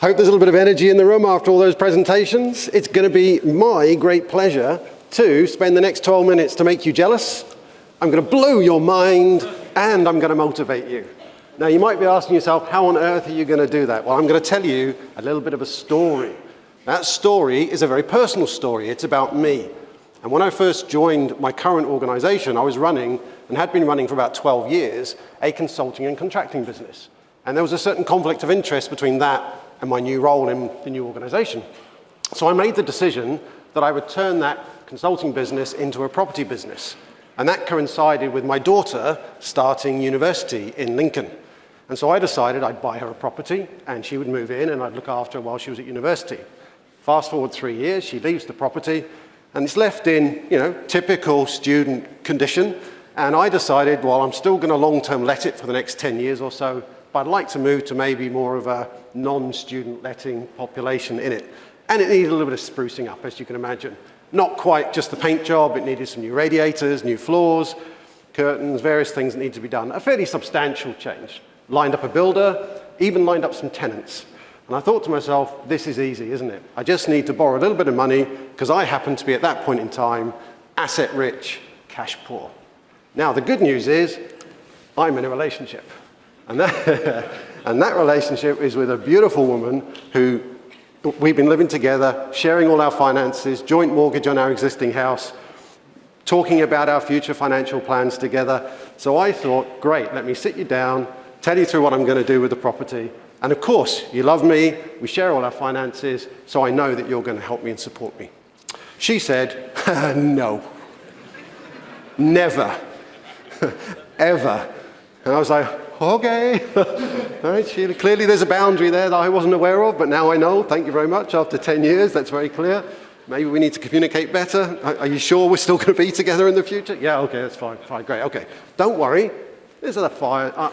Hope there's a little bit of energy in the room after all those presentations. It's going to be my great pleasure to spend the next 12 minutes to make you jealous. I'm going to blow your mind, and I'm going to motivate you. Now, you might be asking yourself, how on earth are you going to do that? Well, I'm going to tell you a little bit of a story. That story is a very personal story. It's about me. And when I first joined my current organization, I was running, and had been running for about 12 years, a consulting and contracting business. And there was a certain conflict of interest between that and my new role in the new organization. So I made the decision that I would turn that consulting business into a property business. And that coincided with my daughter starting university in Lincoln. And so I decided I'd buy her a property, and she would move in, and I'd look after her while she was at university. Fast forward 3 years, she leaves the property, and it's left in, typical student condition. And I decided, well, I'm still going to long-term let it for the next 10 years or so, but I'd like to move to maybe more of a non-student letting population in it. And it needed a little bit of sprucing up, as you can imagine. Not quite just the paint job, it needed some new radiators, new floors, curtains, various things that need to be done. A fairly substantial change. Lined up a builder, even lined up some tenants. And I thought to myself, this is easy, isn't it? I just need to borrow a little bit of money, because I happen to be at that point in time, asset rich, cash poor. Now, the good news is, I'm in a relationship. And that relationship is with a beautiful woman who we've been living together, sharing all our finances, joint mortgage on our existing house, talking about our future financial plans together. So I thought, great, let me sit you down, tell you through what I'm going to do with the property. And of course, you love me, we share all our finances, so I know that you're going to help me and support me. She said, no, never, ever. And I was like, okay. All right, Sheila, clearly there's a boundary there that I wasn't aware of, but now I know. Thank you very much. After 10 years, that's very clear. Maybe we need to communicate better. Are you sure we're still going to be together in the future? Yeah, okay, that's fine, great, okay. Don't worry, there's other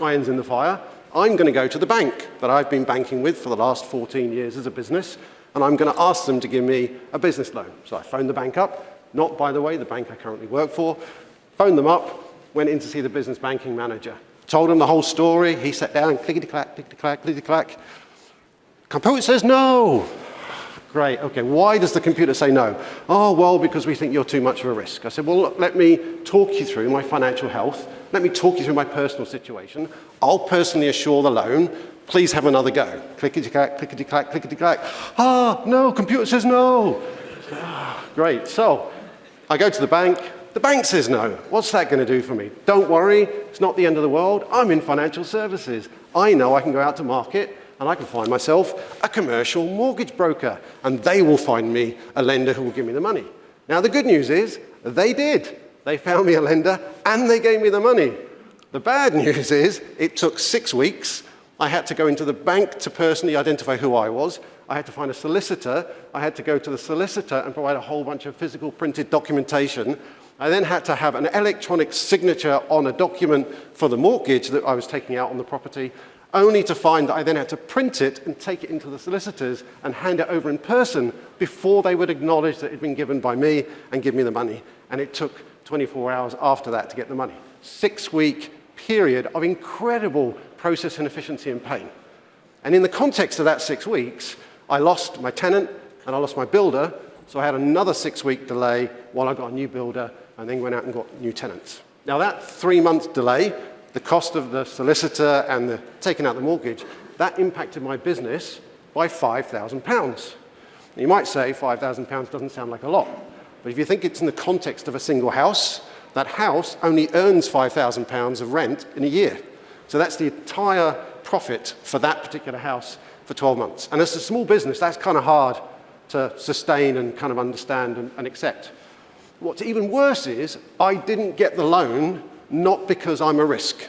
irons in the fire. I'm going to go to the bank that I've been banking with for the last 14 years as a business, and I'm going to ask them to give me a business loan. So I phoned the bank up, not, by the way, the bank I currently work for. Phoned them up, went in to see the business banking manager. Told him the whole story. He sat down, clickety-clack, clickety-clack, clickety-clack. Computer says no. Great, okay, why does the computer say no? Oh, well, because we think you're too much of a risk. I said, well, look, let me talk you through my financial health. Let me talk you through my personal situation. I'll personally assure the loan. Please have another go. Clickety-clack, clickety-clack, clickety-clack. Ah, no, computer says no. Great, so I go to the bank. The bank says no. What's that going to do for me? Don't worry, it's not the end of the world. I'm in financial services. I know I can go out to market and I can find myself a commercial mortgage broker, and they will find me a lender who will give me the money. Now, the good news is they did. They found me a lender and they gave me the money. The bad news is it took 6 weeks. I had to go into the bank to personally identify who I was. I had to find a solicitor. I had to go to the solicitor and provide a whole bunch of physical printed documentation. I then had to have an electronic signature on a document for the mortgage that I was taking out on the property, only to find that I then had to print it and take it into the solicitors and hand it over in person before they would acknowledge that it had been given by me and give me the money. And it took 24 hours after that to get the money. 6-week period of incredible process inefficiency and pain. And in the context of that 6 weeks, I lost my tenant and I lost my builder, so I had another 6-week delay while I got a new builder and then went out and got new tenants. Now that 3-month delay, the cost of the solicitor and the taking out the mortgage, that impacted my business by £5,000. You might say £5,000 doesn't sound like a lot, but if you think it's in the context of a single house, that house only earns £5,000 of rent in a year. So that's the entire profit for that particular house for 12 months. And as a small business, that's kind of hard to sustain and kind of understand and accept. What's even worse is I didn't get the loan not because I'm a risk.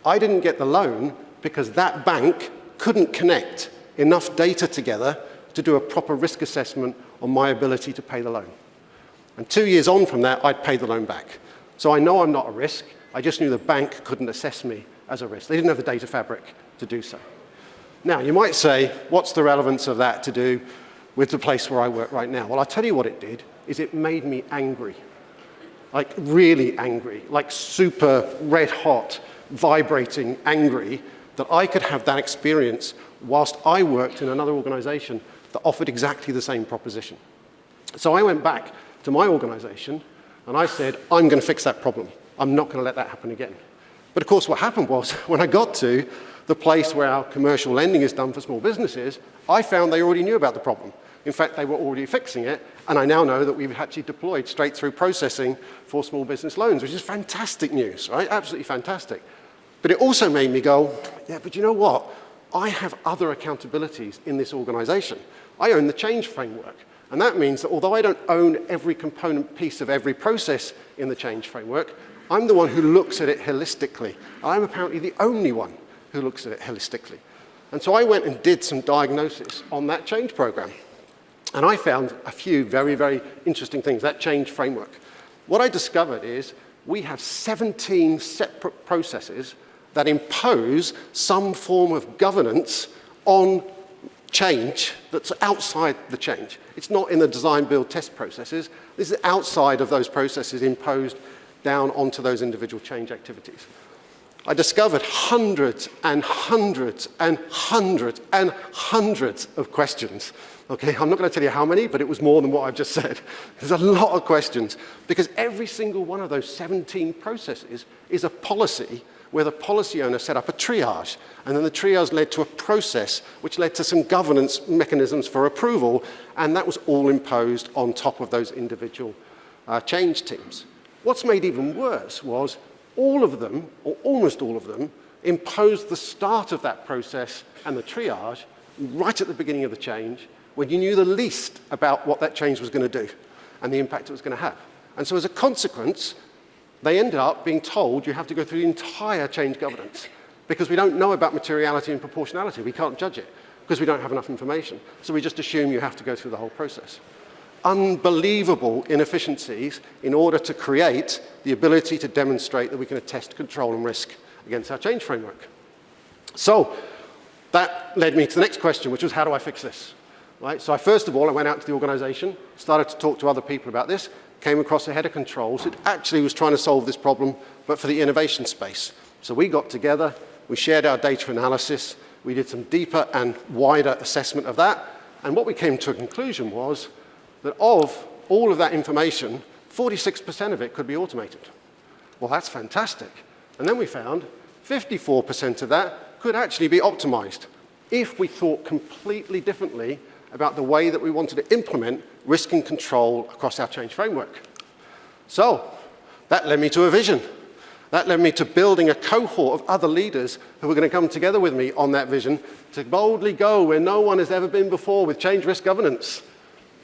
I didn't get the loan because that bank couldn't connect enough data together to do a proper risk assessment on my ability to pay the loan. And 2 years on from that, I'd paid the loan back. So I know I'm not a risk. I just knew the bank couldn't assess me as a risk. They didn't have the data fabric to do so. Now, you might say, what's the relevance of that to do with the place where I work right now? Well, I'll tell you what it did, is it made me angry. Like really angry, like super red hot, vibrating angry that I could have that experience whilst I worked in another organization that offered exactly the same proposition. So I went back to my organization and I said, I'm going to fix that problem. I'm not going to let that happen again. But of course, what happened was, when I got to the place where our commercial lending is done for small businesses, I found they already knew about the problem. In fact, they were already fixing it, and I now know that we've actually deployed straight-through processing for small business loans, which is fantastic news, right? Absolutely fantastic. But it also made me go, yeah, but you know what? I have other accountabilities in this organization. I own the change framework, and that means that although I don't own every component piece of every process in the change framework, I'm the one who looks at it holistically. I'm apparently the only one who looks at it holistically. And so I went and did some diagnosis on that change program. And I found a few very, very interesting things, that change framework. What I discovered is we have 17 separate processes that impose some form of governance on change that's outside the change. It's not in the design, build, test processes. This is outside of those processes imposed down onto those individual change activities. I discovered hundreds and hundreds and hundreds and hundreds of questions. Okay, I'm not going to tell you how many, but it was more than what I've just said. There's a lot of questions, because every single one of those 17 processes is a policy where the policy owner set up a triage, and then the triage led to a process which led to some governance mechanisms for approval, and that was all imposed on top of those individual change teams. What's made even worse was all of them, or almost all of them, imposed the start of that process and the triage right at the beginning of the change, when you knew the least about what that change was going to do and the impact it was going to have. And so as a consequence, they ended up being told you have to go through the entire change governance, because we don't know about materiality and proportionality. We can't judge it because we don't have enough information. So we just assume you have to go through the whole process. Unbelievable inefficiencies in order to create the ability to demonstrate that we can attest control and risk against our change framework. So that led me to the next question, which was, how do I fix this? Right? So first of all, I went out to the organization, started to talk to other people about this, came across a head of controls who actually was trying to solve this problem, but for the innovation space. So we got together, we shared our data analysis, we did some deeper and wider assessment of that, and what we came to a conclusion was that of all of that information, 46% of it could be automated. Well, that's fantastic. And then we found 54% of that could actually be optimized if we thought completely differently about the way that we wanted to implement risk and control across our change framework. So that led me to a vision. That led me to building a cohort of other leaders who were going to come together with me on that vision to boldly go where no one has ever been before with change risk governance.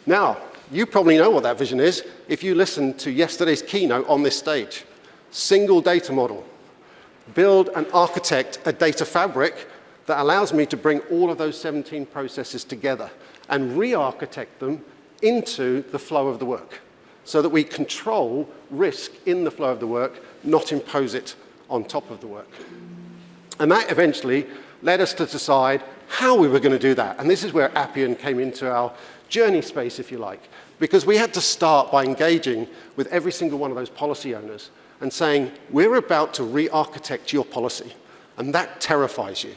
Now, you probably know what that vision is if you listened to yesterday's keynote on this stage. Single data model. Build and architect a data fabric that allows me to bring all of those 17 processes together and re-architect them into the flow of the work so that we control risk in the flow of the work, not impose it on top of the work. And that eventually led us to decide how we were going to do that. And this is where Appian came into our journey space, if you like, because we had to start by engaging with every single one of those policy owners and saying, we're about to re-architect your policy. And that terrifies you,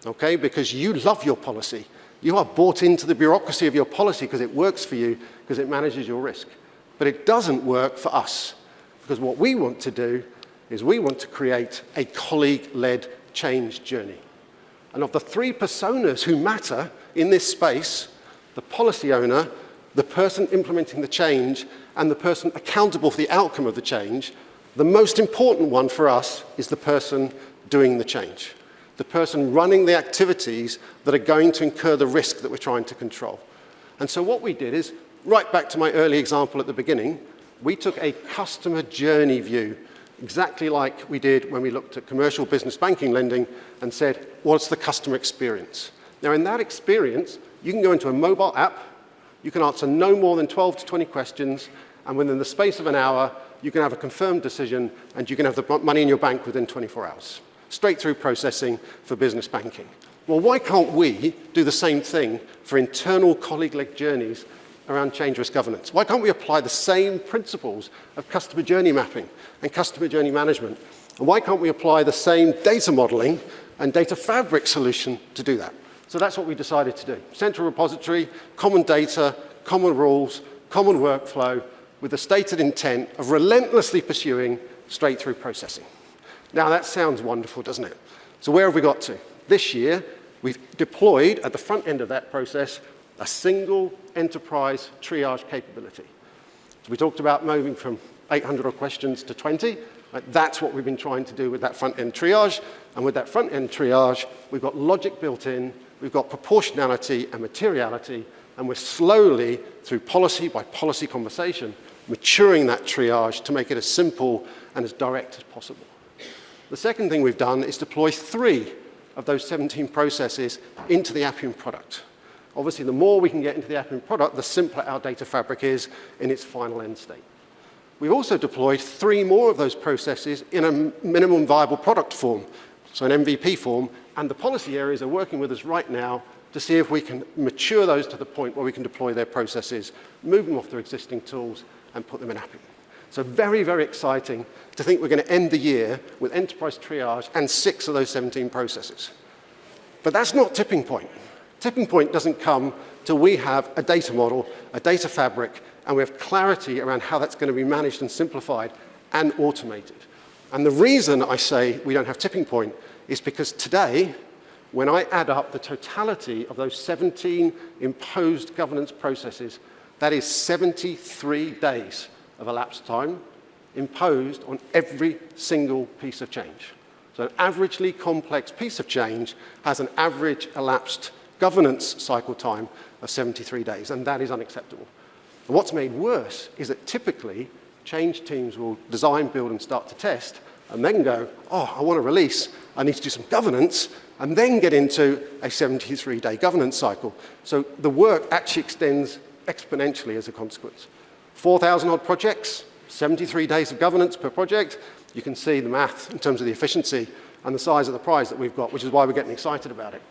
okay? Because you love your policy. You are bought into the bureaucracy of your policy because it works for you, because it manages your risk. But it doesn't work for us, because what we want to do is we want to create a colleague-led change journey. And of the three personas who matter in this space, the policy owner, the person implementing the change, and the person accountable for the outcome of the change, the most important one for us is the person doing the change, the person running the activities that are going to incur the risk that we're trying to control. And so what we did is, right back to my early example at the beginning, we took a customer journey view, exactly like we did when we looked at commercial business banking lending and said, what's the customer experience? Now, in that experience, you can go into a mobile app, you can answer no more than 12 to 20 questions, and within the space of an hour, you can have a confirmed decision, and you can have the money in your bank within 24 hours. Straight through processing for business banking. Well, why can't we do the same thing for internal colleague-led journeys around change risk governance? Why can't we apply the same principles of customer journey mapping and customer journey management? And why can't we apply the same data modeling and data fabric solution to do that. So that's what we decided to do. Central repository, common data, common rules, common workflow, with the stated intent of relentlessly pursuing straight-through processing. Now, that sounds wonderful, doesn't it? So where have we got to? This year, we've deployed, at the front end of that process, a single enterprise triage capability. So we talked about moving from 800 questions to 20. That's what we've been trying to do with that front-end triage. And with that front-end triage, we've got logic built in, we've got proportionality and materiality, and we're slowly, through policy by policy conversation, maturing that triage to make it as simple and as direct as possible. The second thing we've done is deploy 3 of those 17 processes into the Appian product. Obviously, the more we can get into the Appian product, the simpler our data fabric is in its final end state. We've also deployed 3 more of those processes in a minimum viable product form, so an MVP form, and the policy areas are working with us right now to see if we can mature those to the point where we can deploy their processes, move them off their existing tools, and put them in Appian. So very, very exciting to think we're going to end the year with enterprise triage and 6 of those 17 processes. But that's not tipping point. Tipping point doesn't come till we have a data model, a data fabric, and we have clarity around how that's going to be managed and simplified and automated. And the reason I say we don't have tipping point is because today, when I add up the totality of those 17 imposed governance processes, that is 73 days of elapsed time imposed on every single piece of change. So an averagely complex piece of change has an average elapsed governance cycle time of 73 days, and that is unacceptable. And what's made worse is that typically change teams will design, build, and start to test, and then go, oh, I want to release, I need to do some governance, and then get into a 73-day governance cycle. So the work actually extends exponentially as a consequence. 4,000 odd projects, 73 days of governance per project. You can see the math in terms of the efficiency and the size of the prize that we've got, which is why we're getting excited about it.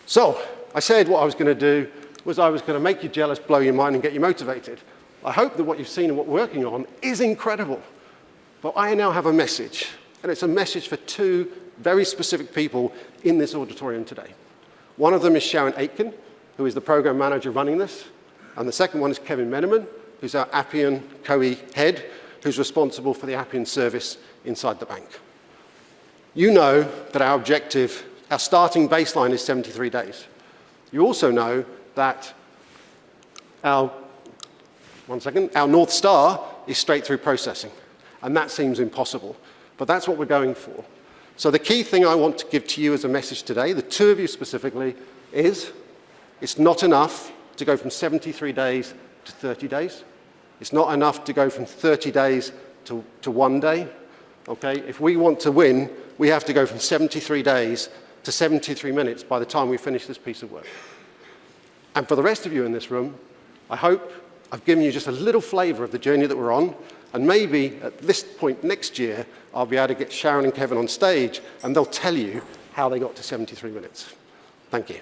So I said what I was going to do was I was going to make you jealous, blow your mind, and get you motivated. I hope that what you've seen and what we're working on is incredible. But I now have a message, and it's a message for 2 very specific people in this auditorium today. One of them is Sharon Aitken, who is the program manager running this, and the second one is Kevin Meneman, who's our Appian COE head, who's responsible for the Appian service inside the bank. You know that our objective, our starting baseline is 73 days. You also know that our North Star is straight-through processing, and that seems impossible, but that's what we're going for. So the key thing I want to give to you as a message today, the 2 of you specifically, is it's not enough to go from 73 days to 30 days. It's not enough to go from 30 days to 1 day. Okay? If we want to win, we have to go from 73 days to 73 minutes by the time we finish this piece of work. And for the rest of you in this room, I hope I've given you just a little flavor of the journey that we're on, and maybe at this point next year, I'll be able to get Sharon and Kevin on stage, and they'll tell you how they got to 73 minutes. Thank you.